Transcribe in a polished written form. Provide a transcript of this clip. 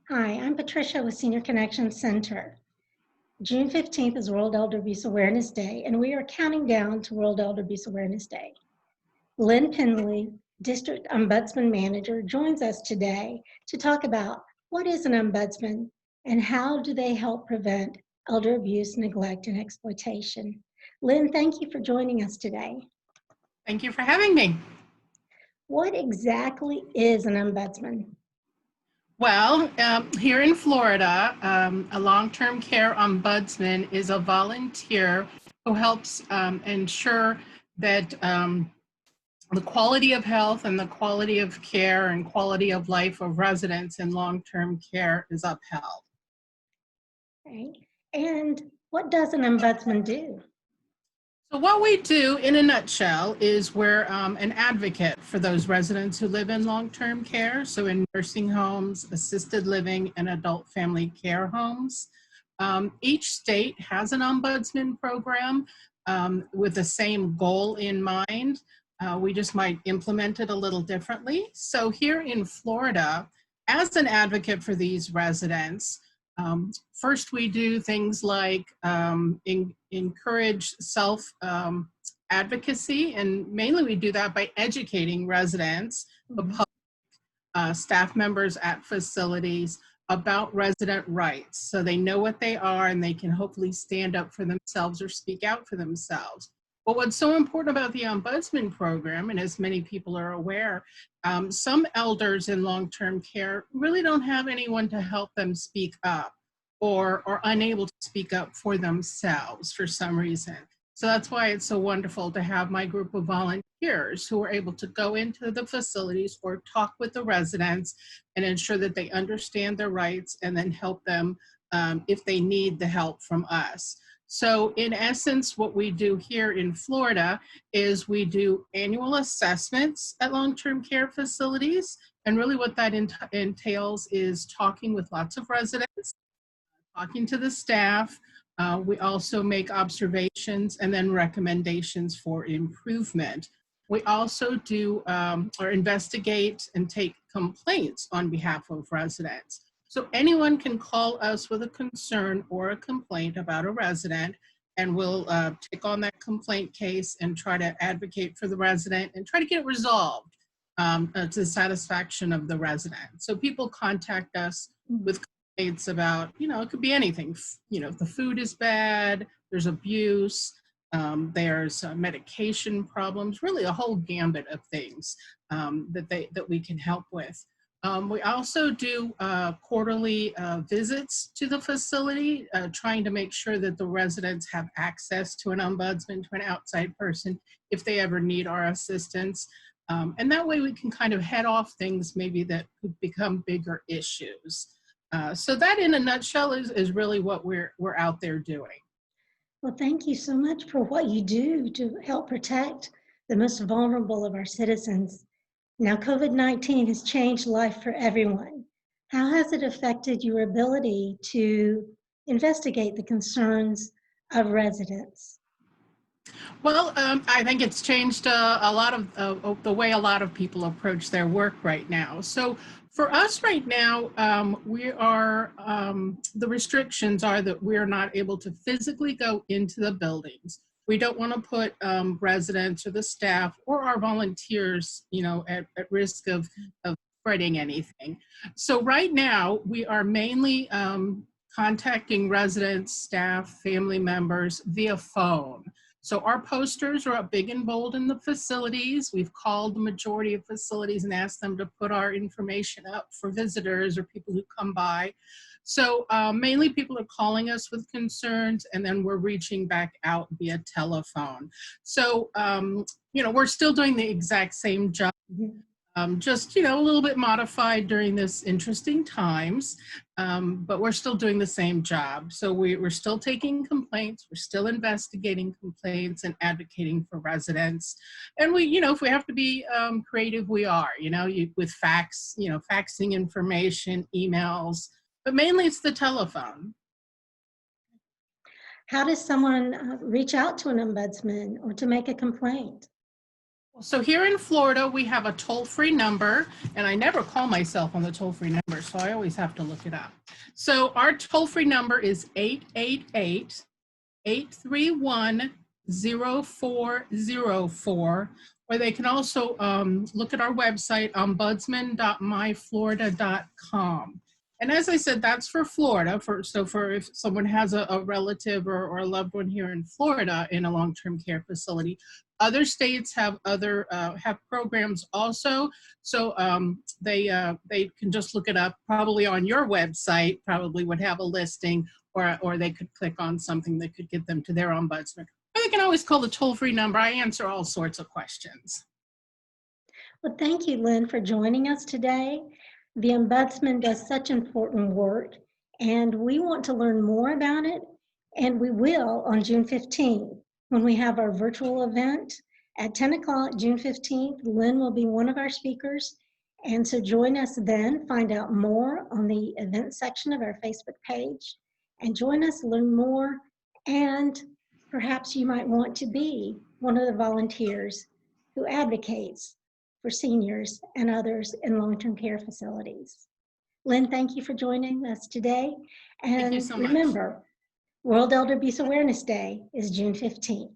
Hi, I'm Patricia with Senior Connections Center. June 15th is World Elder Abuse Awareness Day, and we are counting down to World Elder Abuse Awareness Day. Lynn Penley, District Ombudsman Manager, joins us today to talk about what is an ombudsman and how do they help prevent elder abuse, neglect, and exploitation. Lynn, thank you for joining us today. Thank you for having me. What exactly is an ombudsman? Well, here in Florida, a long-term care ombudsman is a volunteer who helps ensure that the quality of health and the quality of care and quality of life of residents in long-term care is upheld. Okay. And what does an ombudsman do? So what we do in a nutshell is we're an advocate for those residents who live in long-term care, so in nursing homes, assisted living, and adult family care homes. Each state has an ombudsman program with the same goal in mind. We just might implement it a little differently. So here in Florida, as an advocate for these residents, first, we do things like encourage self-advocacy, and mainly we do that by educating residents, the public, staff members at facilities about resident rights, so they know what they are and they can hopefully stand up for themselves or speak out for themselves. But what's so important about the Ombudsman program, and as many people are aware, some elders in long-term care really don't have anyone to help them speak up or are unable to speak up for themselves for some reason. So that's why it's so wonderful to have my group of volunteers who are able to go into the facilities or talk with the residents and ensure that they understand their rights and then help them if they need the help from us. So in essence, what we do here in Florida is we do annual assessments at long-term care facilities. And really what that entails is talking with lots of residents, talking to the staff. We also make observations and then recommendations for improvement. We also do or investigate and take complaints on behalf of residents. So anyone can call us with a concern or a complaint about a resident, and we'll take on that complaint case and try to advocate for the resident and try to get it resolved to the satisfaction of the resident. So people contact us with complaints about, it could be anything. If the food is bad, there's abuse, there's medication problems, really a whole gambit of things that we can help with. We also do quarterly visits to the facility, trying to make sure that the residents have access to an ombudsman, to an outside person, if they ever need our assistance. And that way we can kind of head off things maybe that could become bigger issues. So that in a nutshell is really what we're out there doing. Well, thank you so much for what you do to help protect the most vulnerable of our citizens. Now, COVID-19 has changed life for everyone. How has it affected your ability to investigate the concerns of residents? Well, I think it's changed a lot of the way a lot of people approach their work right now. So for us right now, we are, the restrictions are that we're not able to physically go into the buildings. We don't want to put residents or the staff or our volunteers, at risk of spreading anything. So right now, we are mainly contacting residents, staff, family members via phone. So our posters are up big and bold in the facilities. We've called the majority of facilities and asked them to put our information up for visitors or people who come by. So mainly people are calling us with concerns, and then we're reaching back out via telephone. So, we're still doing the exact same job. Just, a little bit modified during this interesting times, but we're still doing the same job. So we're still taking complaints, we're still investigating complaints and advocating for residents. And we, if we have to be creative, we are, with fax, faxing information, emails, but mainly it's the telephone. How does someone reach out to an ombudsman or to make a complaint? So here in Florida, we have a toll-free number, and I never call myself on the toll-free number, so I always have to look it up. So our toll-free number is 888-831-0404, or they can also look at our website, ombudsman.myflorida.com. And as I said, that's for Florida. So if someone has a relative or a loved one here in Florida in a long-term care facility, other states have have programs also. So they can just look it up. Probably on your website, probably would have a listing, or they could click on something that could get them to their ombudsman. Or they can always call the toll-free number. I answer all sorts of questions. Well, thank you, Lynn, for joining us today. The Ombudsman does such important work, and we want to learn more about it, and we will on June 15th when we have our virtual event at 10 o'clock, June 15th. Lynn will be one of our speakers, and so join us then. Find out more on the event section of our Facebook page, and join us, learn more, and perhaps you might want to be one of the volunteers who advocates for seniors and others in long-term care facilities. Lynn, thank you for joining us today. And Thank you so much. remember, World Elder Abuse Awareness Day is June 15th.